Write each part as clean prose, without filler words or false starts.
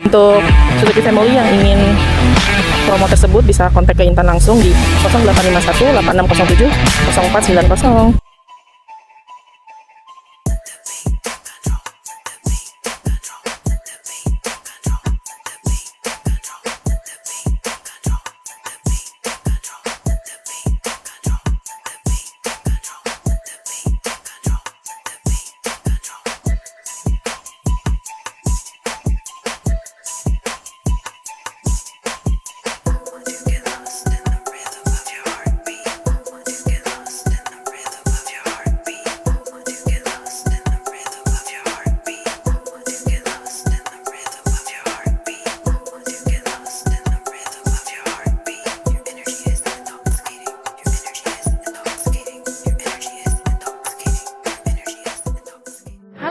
Untuk Suzuki Family yang ingin promo tersebut bisa kontak ke Intan langsung di 0851 8607 0490.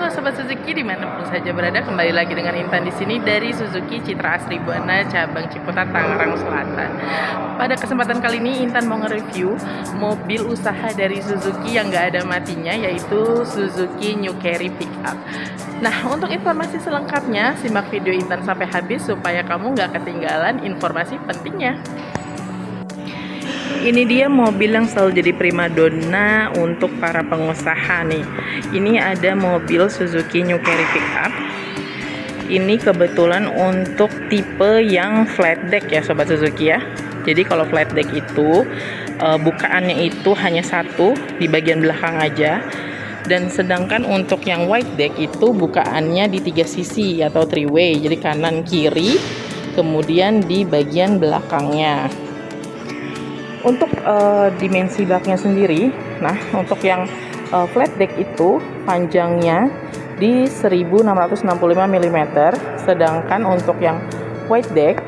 Sobat Suzuki dimanapun saja berada, kembali lagi dengan Intan di sini dari Suzuki Citra Asri Buana cabang Ciputat, Tangerang Selatan. Pada kesempatan kali ini Intan mau nge-review mobil usaha dari Suzuki yang nggak ada matinya, yaitu Suzuki New Carry Pickup. Nah, untuk informasi selengkapnya simak video Intan sampai habis supaya kamu nggak ketinggalan informasi pentingnya. Ini dia mobil yang selalu jadi primadona untuk para pengusaha nih. Ini ada mobil Suzuki New Carry Pickup. Ini kebetulan untuk tipe yang flat deck ya Sobat Suzuki ya. Jadi kalau flat deck itu bukaannya itu hanya satu di bagian belakang aja. Dan sedangkan untuk yang wide deck itu bukaannya di 3 sisi atau 3 way. Jadi kanan kiri, kemudian di bagian belakangnya. Untuk dimensi baknya sendiri, nah untuk yang flat deck itu panjangnya di 1665 mm, sedangkan untuk yang wide deck,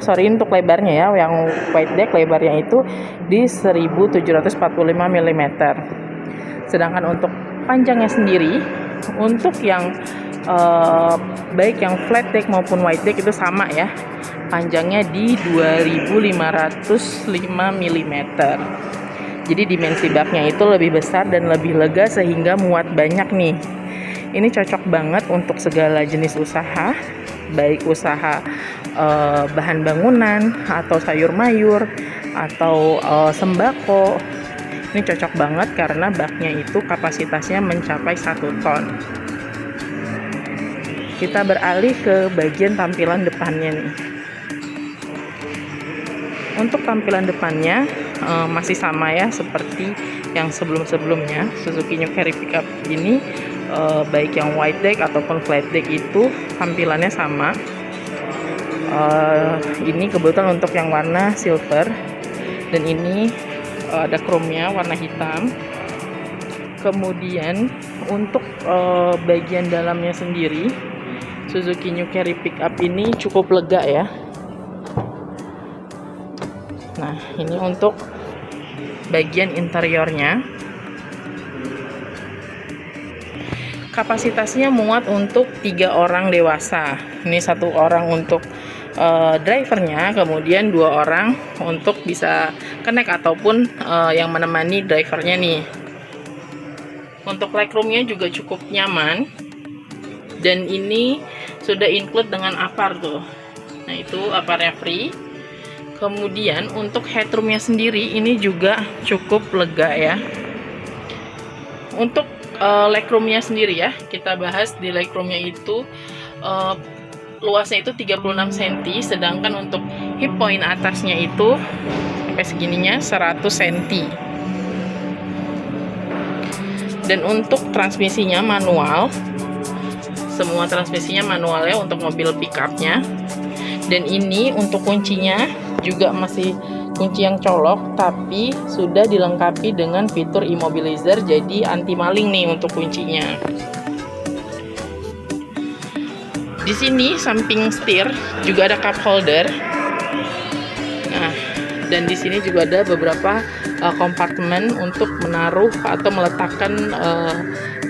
untuk lebarnya ya, yang wide deck lebarnya itu di 1745 mm. Sedangkan untuk panjangnya sendiri, untuk yang baik yang flat deck maupun wide deck itu sama ya, panjangnya di 2505 mm. Jadi dimensi baknya itu lebih besar dan lebih lega sehingga muat banyak nih. Ini cocok banget untuk segala jenis usaha, baik usaha bahan bangunan atau sayur mayur atau sembako. Ini cocok banget karena baknya itu kapasitasnya mencapai 1 ton. Kita beralih ke bagian tampilan depannya nih. Untuk tampilan depannya masih sama ya seperti yang sebelum-sebelumnya. Suzuki New Carry Pickup ini baik yang wide deck ataupun flat deck itu tampilannya sama. Ini kebetulan untuk yang warna silver, dan ini ada chrome-nya warna hitam. Kemudian untuk bagian dalamnya sendiri, Suzuki New Carry Pickup ini cukup lega ya. Nah, ini untuk bagian interiornya. Kapasitasnya muat untuk 3 orang dewasa. Ini 1 orang untuk drivernya, kemudian 2 orang untuk bisa connect ataupun yang menemani drivernya nih. Untuk legroomnya juga cukup nyaman, dan ini sudah include dengan apar tuh. Nah, itu aparnya free. Kemudian untuk headroomnya sendiri ini juga cukup lega ya. Untuk legroomnya sendiri ya, kita bahas di legroomnya itu luasnya itu 36 cm, sedangkan untuk hip point atasnya itu sampai segininya 100 cm. Dan untuk transmisinya manual, semua transmisinya manual ya untuk mobil pickupnya. Dan ini untuk kuncinya juga masih kunci yang colok, tapi sudah dilengkapi dengan fitur immobilizer, jadi anti maling nih untuk kuncinya. Di sini samping setir juga ada cup holder. Nah, dan di sini juga ada beberapa kompartemen untuk menaruh atau meletakkan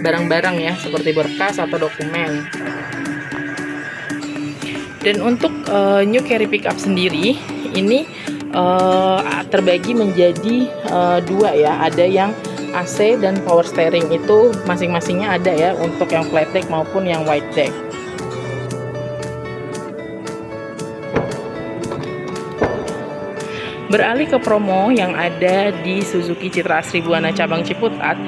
barang-barang ya, seperti berkas atau dokumen. Dan untuk New Carry Pickup sendiri ini terbagi menjadi 2 ya, ada yang AC dan power steering, itu masing-masingnya ada ya untuk yang flat deck maupun yang wide deck. Beralih ke promo yang ada di Suzuki Citra Asri Buana cabang Ciputat,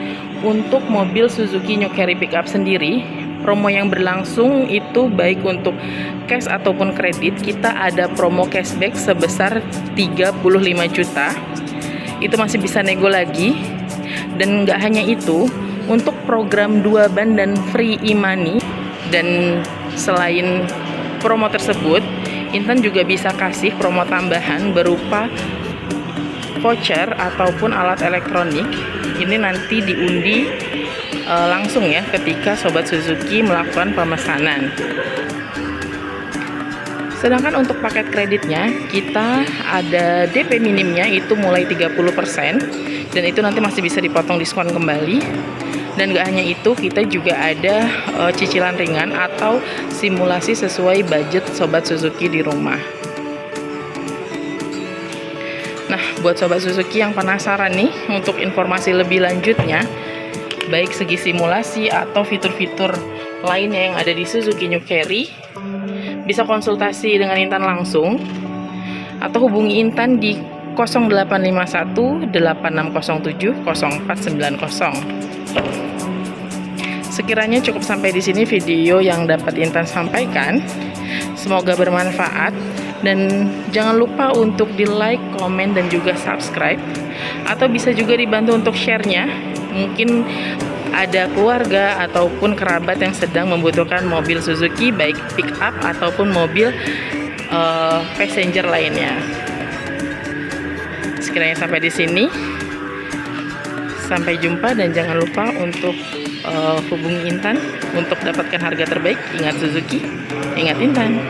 untuk mobil Suzuki New Carry Pickup sendiri, promo yang berlangsung itu baik untuk cash ataupun kredit, kita ada promo cashback sebesar 35 juta. Itu masih bisa nego lagi. Dan nggak hanya itu, untuk program 2 ban dan free e-money, dan selain promo tersebut, Intan juga bisa kasih promo tambahan berupa voucher ataupun alat elektronik. Ini nanti diundi langsung ya ketika Sobat Suzuki melakukan pemesanan. Sedangkan untuk paket kreditnya, kita ada DP minimnya itu mulai 30%, dan itu nanti masih bisa dipotong diskon kembali. Dan gak hanya itu, kita juga ada cicilan ringan atau simulasi sesuai budget Sobat Suzuki di rumah. Nah, buat Sobat Suzuki yang penasaran nih untuk informasi lebih lanjutnya, baik segi simulasi atau fitur-fitur lainnya yang ada di Suzuki New Carry, bisa konsultasi dengan Intan langsung atau hubungi Intan di 0851 8607 0490. Sekiranya cukup sampai di sini video yang dapat Intan sampaikan. Semoga bermanfaat, dan jangan lupa untuk di like, komen, dan juga subscribe, atau bisa juga dibantu untuk share-nya. Mungkin ada keluarga ataupun kerabat yang sedang membutuhkan mobil Suzuki, baik pick up ataupun mobil passenger lainnya. Sekiranya sampai di sini, sampai jumpa, dan jangan lupa untuk hubungi Intan untuk dapatkan harga terbaik. Ingat Suzuki, ingat Intan.